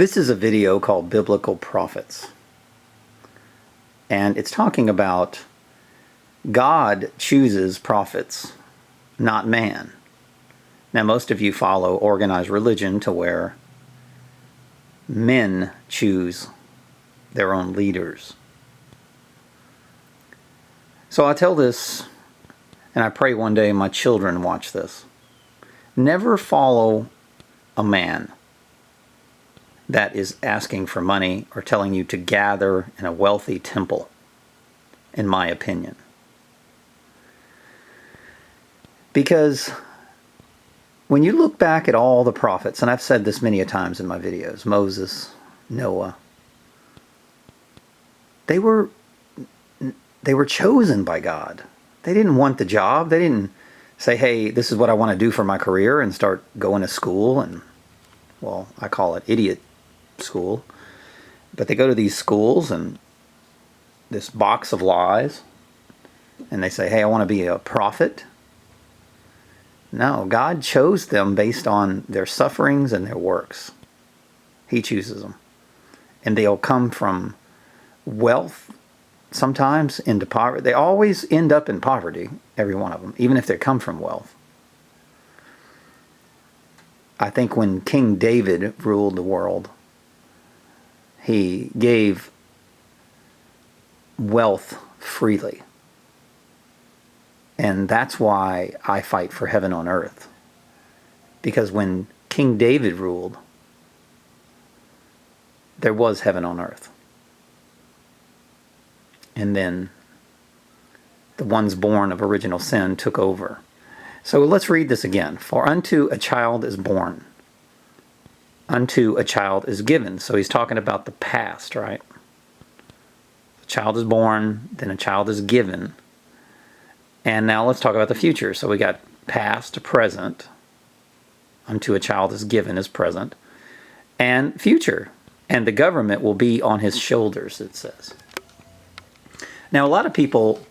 This is a video called Biblical Prophets, and it's talking about God chooses prophets, not man. Now, most of you follow organized religion to where men choose their own leaders. So I tell this, and I pray one day my children watch this. Never follow a man that is asking for money or telling you to gather in a wealthy temple, in my opinion. Because when you look back at all the prophets, and I've said this many a times in my videos, Moses, Noah, they were chosen by God. They didn't want the job. They didn't say, hey, this is what I want to do for my career, and start going to school and, well, I call it idiot school. But they go to these schools and this box of lies, and they say, hey, I want to be a prophet. No, God chose them based on their sufferings and their works. He chooses them. And they'll come from wealth, sometimes into poverty. They always end up in poverty, every one of them, even if they come from wealth. I think when King David ruled the world, he gave wealth freely. And that's why I fight for heaven on earth. Because when King David ruled, there was heaven on earth. And then the ones born of original sin took over. So let's read this again. For unto a child is born, unto a child is given. So he's talking about the past, right? A child is born, then a child is given. And now let's talk about the future. So we got past to present. Unto a child is given is present. And future. And the government will be on his shoulders, it says. Now, a lot of people,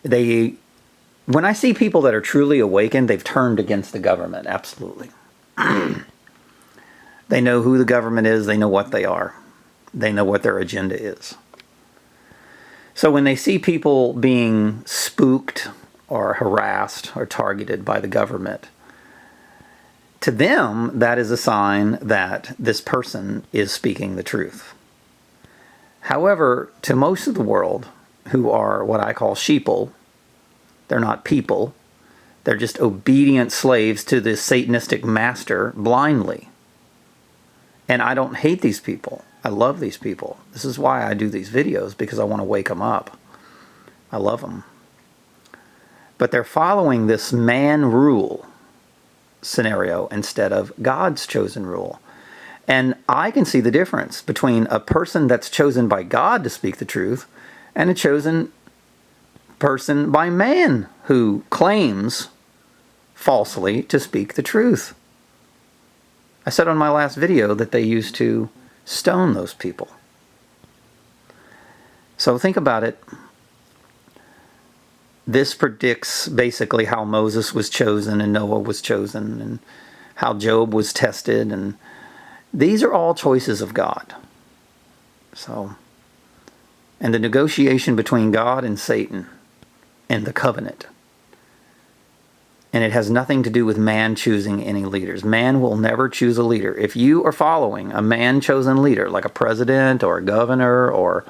when I see people that are truly awakened, they've turned against the government, absolutely. They know who the government is. They know what they are. They know what their agenda is. So when they see people being spooked or harassed or targeted by the government, to them, that is a sign that this person is speaking the truth. However, to most of the world, who are what I call sheeple, they're not people, they're just obedient slaves to this Satanistic master blindly. And I don't hate these people. I love these people. This is why I do these videos, because I want to wake them up. I love them. But they're following this man rule scenario instead of God's chosen rule. And I can see the difference between a person that's chosen by God to speak the truth and a chosen person by man who claims falsely to speak the truth. I said on my last video that they used to stone those people. So think about it. This predicts basically how Moses was chosen and Noah was chosen and how Job was tested, and these are all choices of God. So, and the negotiation between God and Satan and the covenant. And it has nothing to do with man choosing any leaders. Man will never choose a leader. If you are following a man-chosen leader, like a president or a governor or,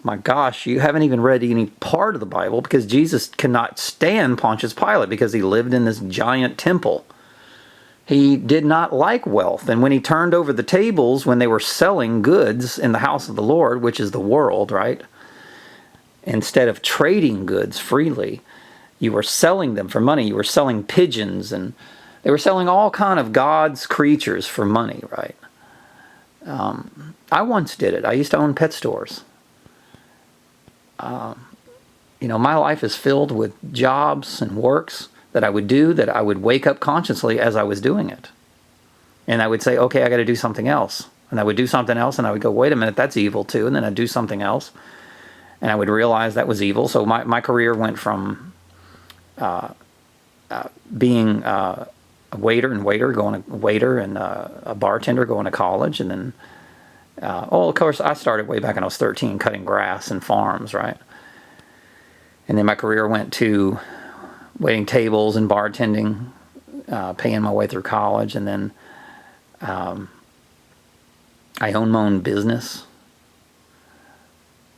my gosh, you haven't even read any part of the Bible, because Jesus cannot stand Pontius Pilate because he lived in this giant temple. He did not like wealth. And when he turned over the tables, when they were selling goods in the house of the Lord, which is the world, right? Instead of trading goods freely, you were selling them for money. You were selling pigeons, and they were selling all kind of God's creatures for money, right? I once did it. I used to own pet stores. You know, my life is filled with jobs and works that I would do, that I would wake up consciously as I was doing it. And I would say, okay, I got to do something else. And I would do something else, and I would go, wait a minute, that's evil too. And then I'd do something else, and I would realize that was evil. So my career went from being waiter and a bartender going to college, and then of course I started way back when I was 13 cutting grass and farms, right? And then my career went to waiting tables and bartending, paying my way through college, and then I owned my own business.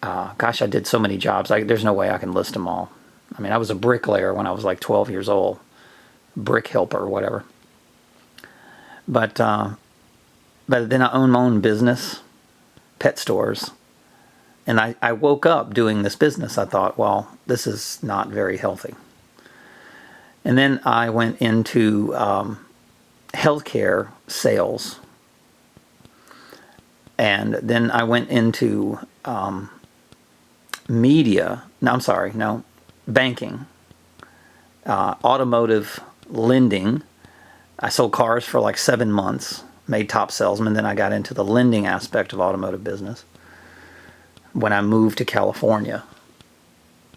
Gosh, I did so many jobs. There's no way I can list them all. I mean, I was a bricklayer when I was like 12 years old, brick helper or whatever. But then I owned my own business, pet stores, and I woke up doing this business. I thought, well, this is not very healthy. And then I went into healthcare sales, and then I went into banking, automotive lending. I sold cars for like 7 months, made top salesman. Then I got into the lending aspect of automotive business when I moved to California.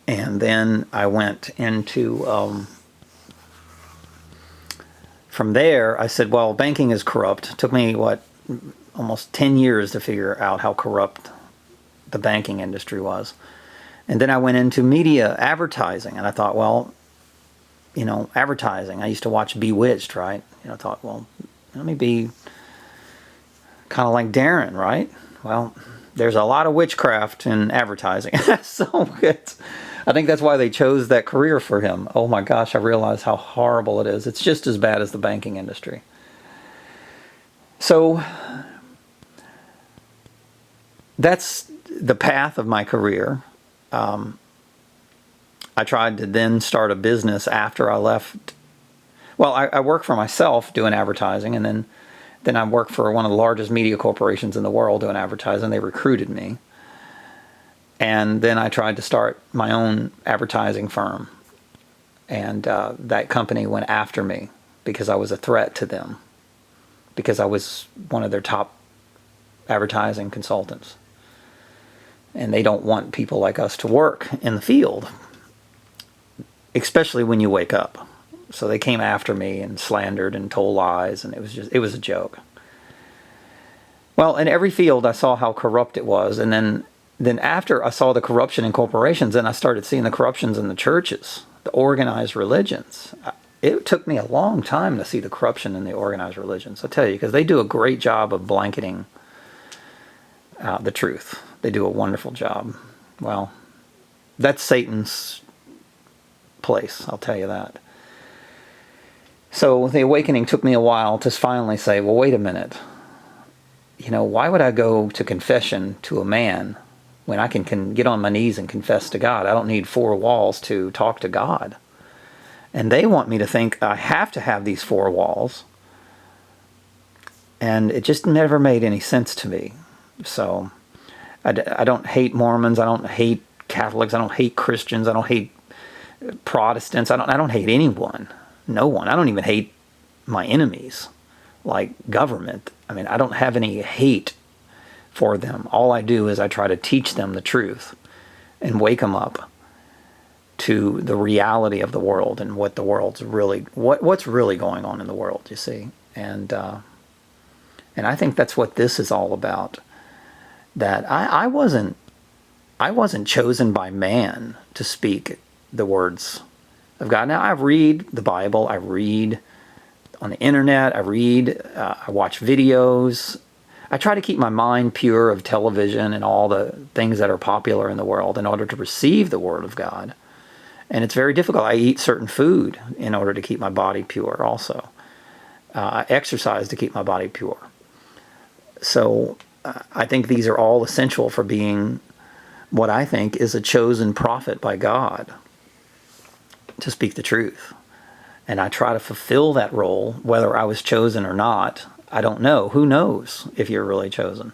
And then I went into, from there, I said, well, banking is corrupt. It took me, almost 10 years to figure out how corrupt the banking industry was. And then I went into media advertising, and I thought, well, advertising. I used to watch Bewitched, right? I thought, well, let me be kind of like Darren, right? Well, there's a lot of witchcraft in advertising. So I think that's why they chose that career for him. Oh my gosh, I realize how horrible it is. It's just as bad as the banking industry. So that's the path of my career. I tried to then start a business after I left. Well, I worked for myself doing advertising, and then I worked for one of the largest media corporations in the world doing advertising. They recruited me. And then I tried to start my own advertising firm. And that company went after me because I was a threat to them, because I was one of their top advertising consultants. And they don't want people like us to work in the field, especially when you wake up. So they came after me and slandered and told lies, and it was a joke. Well, in every field I saw how corrupt it was, and then after I saw the corruption in corporations, then I started seeing the corruptions in the churches, the organized religions. It took me a long time to see the corruption in the organized religions, I'll tell you, because they do a great job of blanketing the truth. They do a wonderful job. Well, that's Satan's place, I'll tell you that. So the awakening took me a while to finally say, well, wait a minute. Why would I go to confession to a man when I can get on my knees and confess to God? I don't need 4 walls to talk to God. And they want me to think I have to have these 4 walls. And it just never made any sense to me. So I don't hate Mormons. I don't hate Catholics. I don't hate Christians. I don't hate Protestants. I don't hate anyone. No one. I don't even hate my enemies, like government. I mean, I don't have any hate for them. All I do is I try to teach them the truth and wake them up to the reality of the world and what the world's really, what's really going on in the world, you see. And I think that's what this is all about. That I wasn't chosen by man to speak the words of God. Now, I read the Bible, I read on the internet, I watch videos. I try to keep my mind pure of television and all the things that are popular in the world in order to receive the Word of God. And it's very difficult. I eat certain food in order to keep my body pure also. I exercise to keep my body pure. So I think these are all essential for being what I think is a chosen prophet by God to speak the truth. And I try to fulfill that role, whether I was chosen or not. I don't know. Who knows if you're really chosen?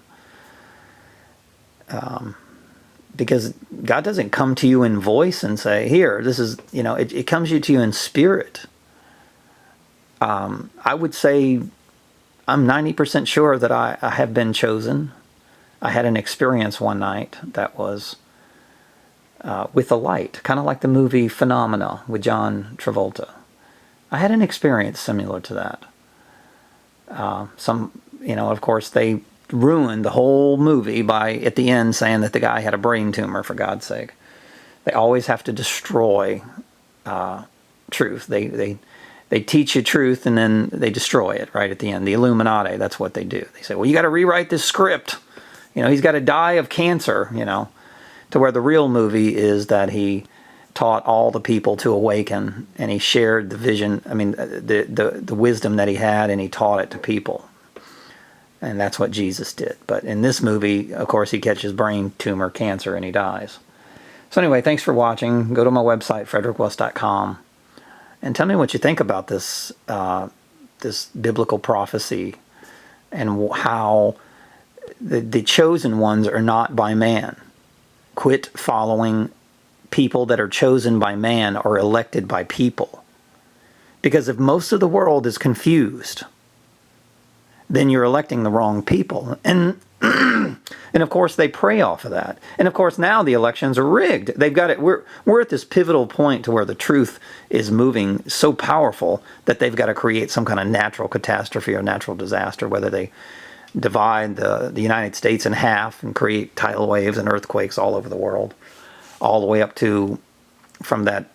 Because God doesn't come to you in voice and say, here, this is, it comes to you in spirit. I would say I'm 90% sure that I have been chosen. I had an experience one night that was with the light, kind of like the movie Phenomena with John Travolta. I had an experience similar to that. Of course, they ruined the whole movie by, at the end, saying that the guy had a brain tumor, for God's sake. They always have to destroy truth. They teach you truth and then they destroy it right at the end. The Illuminati, that's what they do. They say, well, you got to rewrite this script. He's got to die of cancer, to where the real movie is that he taught all the people to awaken, and he shared the vision, the wisdom that he had, and he taught it to people. And that's what Jesus did. But in this movie, of course, he catches brain tumor cancer and he dies. So anyway, thanks for watching. Go to my website, frederickWest.com, and tell me what you think about this this biblical prophecy and how the chosen ones are not by man. Quit following people that are chosen by man or elected by people. Because if most of the world is confused, then you're electing the wrong people. And and of course they prey off of that. And of course now the elections are rigged. They've got it. We're at this pivotal point to where the truth is moving so powerful that they've got to create some kind of natural catastrophe or natural disaster, whether they divide the United States in half and create tidal waves and earthquakes all over the world, all the way up to from that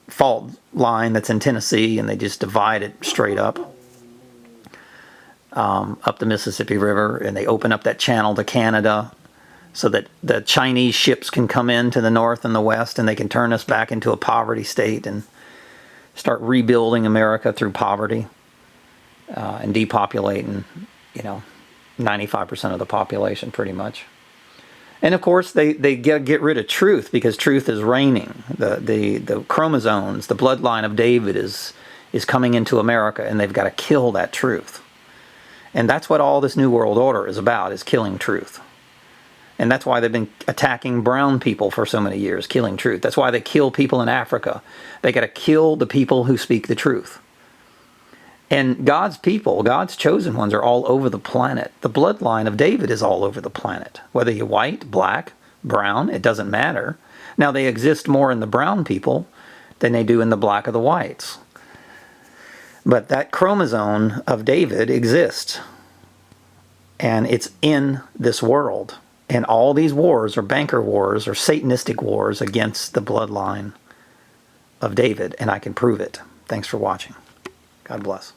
fault line that's in Tennessee, and they just divide it straight up the Mississippi River, and they open up that channel to Canada so that the Chinese ships can come into the north and the west, and they can turn us back into a poverty state and start rebuilding America through poverty and depopulating, 95% of the population pretty much. And of course they get rid of truth, because truth is reigning. The chromosomes, the bloodline of David is coming into America, and they've got to kill that truth. And that's what all this New World Order is about, is killing truth. And that's why they've been attacking brown people for so many years, killing truth. That's why they kill people in Africa. They got to kill the people who speak the truth. And God's people, God's chosen ones, are all over the planet. The bloodline of David is all over the planet. Whether you're white, black, brown, it doesn't matter. Now, they exist more in the brown people than they do in the black of the whites. But that chromosome of David exists. And it's in this world. And all these wars are banker wars or Satanistic wars against the bloodline of David. And I can prove it. Thanks for watching. God bless.